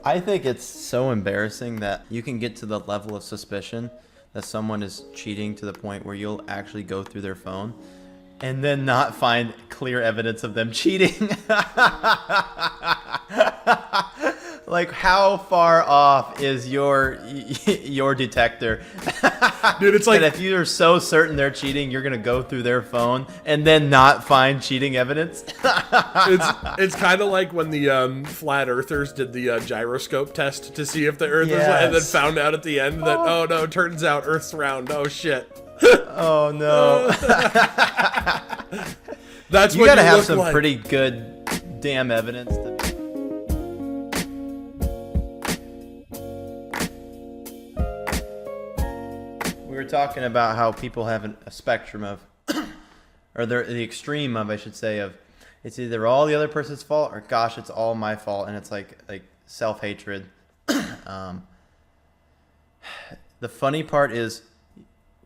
I think it's so embarrassing that you can get to the level of suspicion that someone is cheating to the point where you'll actually go through their phone and then not find clear evidence of them cheating. Like, how far off is your detector? Dude, it's like, and if you're so certain they're cheating, you're gonna go through their phone and then not find cheating evidence. it's kind of like when the flat earthers did the gyroscope test to see if the Earth is, and then found out at the end that oh no, turns out Earth's round. Oh shit. Oh no. That's you what gotta you have look some like. pretty good damn evidence. We were talking about how people have a spectrum of, or the extreme of, I should say, of it's either all the other person's fault or gosh, it's all my fault, and it's like self-hatred. The funny part is,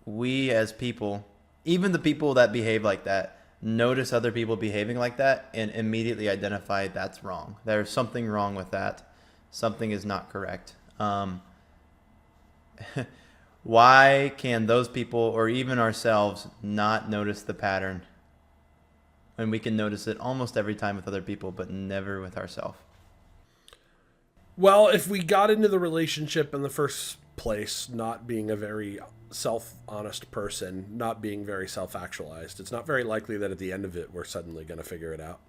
we as people, even the people that behave like that, notice other people behaving like that and immediately identify that's wrong. There's something wrong with that. Something is not correct. Why can those people, or even ourselves, not notice the pattern when we can notice it almost every time with other people, but never with ourselves? Well, if we got into the relationship in the first place not being a very self-honest person, not being very self-actualized, it's not very likely that at the end of it we're suddenly going to figure it out.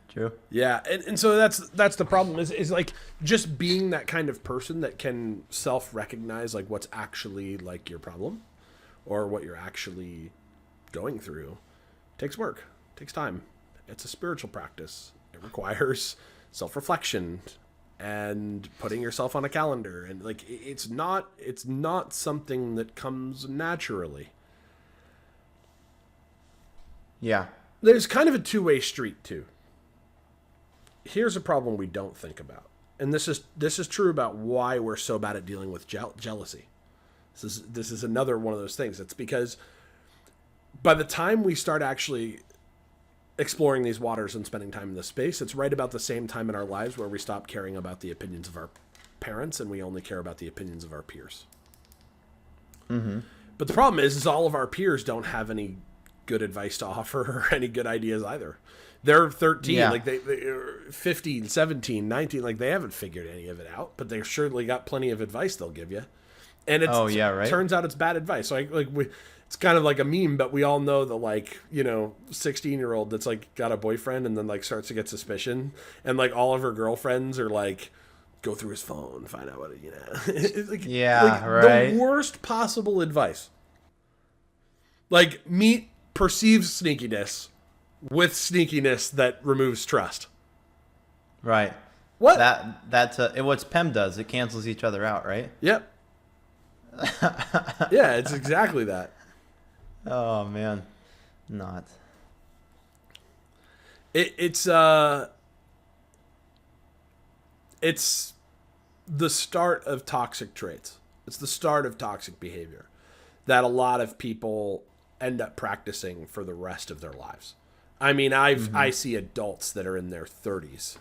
True. Yeah, and so that's the problem is like just being that kind of person that can self-recognize like what's actually like your problem or what you're actually going through takes work, takes time. It's a spiritual practice. It requires self-reflection and putting yourself on a calendar, and like it's not something that comes naturally. Yeah. There's kind of a two-way street too. Here's a problem we don't think about. And this is true about why we're so bad at dealing with jealousy. This is another one of those things. It's because by the time we start actually exploring these waters and spending time in this space, it's right about the same time in our lives where we stop caring about the opinions of our parents and we only care about the opinions of our peers. Mm-hmm. But the problem is all of our peers don't have any good advice to offer or any good ideas either. They're 13, Yeah. like they're 15, 17, 19, like they haven't figured any of it out, but they've surely got plenty of advice they'll give you. And it turns out it's bad advice. So it's kind of like a meme, but we all know the 16-year-old that's like got a boyfriend and then like starts to get suspicion, and like all of her girlfriends are like, go through his phone, find out what It's like, right. The worst possible advice. Like meet perceived sneakiness with sneakiness that removes trust. Right. What? That's what PEM does. It cancels each other out, right? Yep. Yeah, it's exactly that. Oh man, not. It's the start of toxic traits. It's the start of toxic behavior that a lot of people end up practicing for the rest of their lives. I mean, I see adults that are in their 30s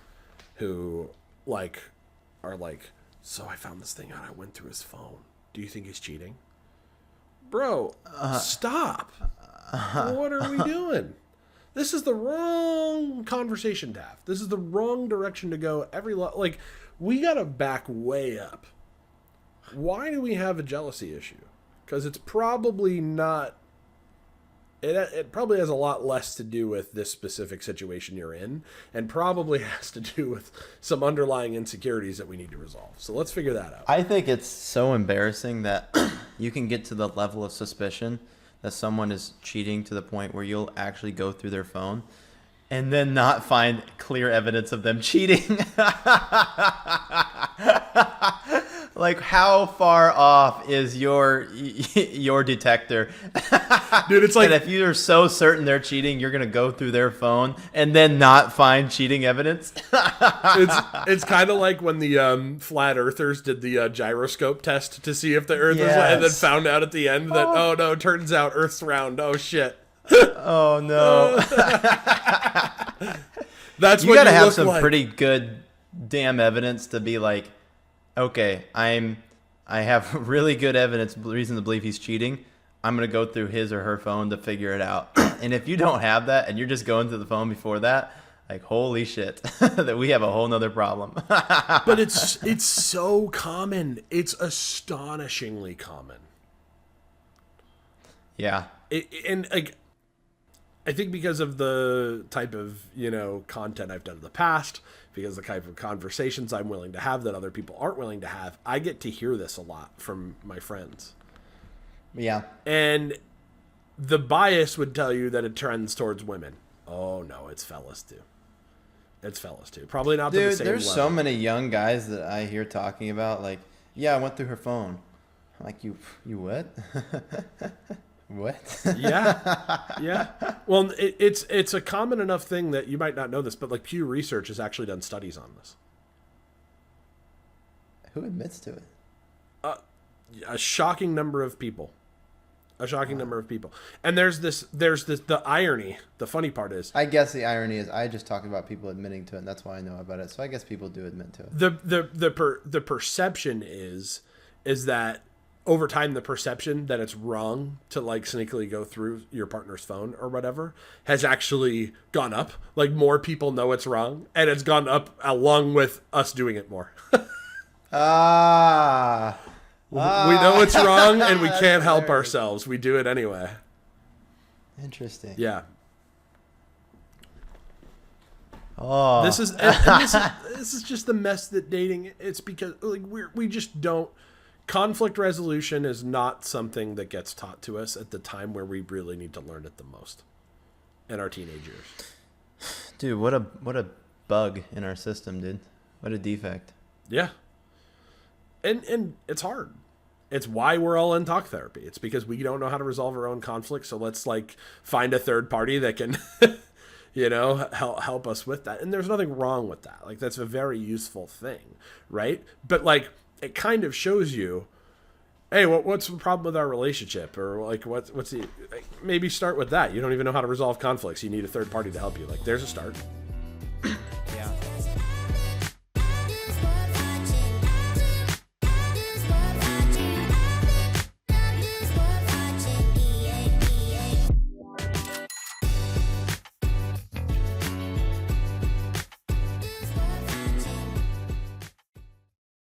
who are like, so I found this thing out. I went through his phone. Do you think he's cheating? Bro, stop. What are we doing? This is the wrong conversation to have. This is the wrong direction to go. We got to back way up. Why do we have a jealousy issue? Because it's probably not... It probably has a lot less to do with this specific situation you're in, and probably has to do with some underlying insecurities that we need to resolve. So let's figure that out. I think it's so embarrassing that you can get to the level of suspicion that someone is cheating to the point where you'll actually go through their phone and then not find clear evidence of them cheating. Like, how far off is your detector? Dude, it's like... And if you're so certain they're cheating, you're going to go through their phone and then not find cheating evidence? It's kind of like when the flat earthers did the gyroscope test to see if the Earth was... And then found out at the end that, oh no, turns out Earth's round. Oh shit. Oh no. That's You what gotta you have look some like. pretty good damn evidence to be like, okay, I have really good evidence, reason to believe he's cheating. I'm gonna go through his or her phone to figure it out. And if you don't have that, and you're just going through the phone before that, like holy shit, that we have a whole nother problem. But it's so common. It's astonishingly common. Yeah. And like, I think because of the type of, content I've done in the past, because the type of conversations I'm willing to have that other people aren't willing to have, I get to hear this a lot from my friends. Yeah. And the bias would tell you that it trends towards women. Oh no, it's fellas too. It's fellas too. Probably not to the Dude, same there's level. so many young guys that I hear talking about, like, yeah, I went through her phone. I'm like, you what? What? Yeah. Well, it's a common enough thing that you might not know this, but like Pew Research has actually done studies on this. Who admits to it? A shocking number of people. And there's the irony. The funny part is I guess the irony is I just talk about people admitting to it, and that's why I know about it. So I guess people do admit to it. the perception is that over time, the perception that it's wrong to like sneakily go through your partner's phone or whatever has actually gone up. Like more people know it's wrong, and it's gone up along with us doing it more. We know it's wrong, and we can't help ourselves. We do it anyway. Interesting. Yeah. Oh, This is this is just the mess that dating. It's because like we just don't. Conflict resolution is not something that gets taught to us at the time where we really need to learn it the most, in our teenage years. dude, what a bug in our system, dude. What a defect. Yeah. And it's hard. It's why we're all in talk therapy. It's because we don't know how to resolve our own conflict. So let's like find a third party that can, help us with that. And there's nothing wrong with that. Like that's a very useful thing, right? But like it kind of shows you, hey, what's the problem with our relationship? Or like what's the maybe start with that. You don't even know how to resolve conflicts. You need a third party to help you. Like there's a start.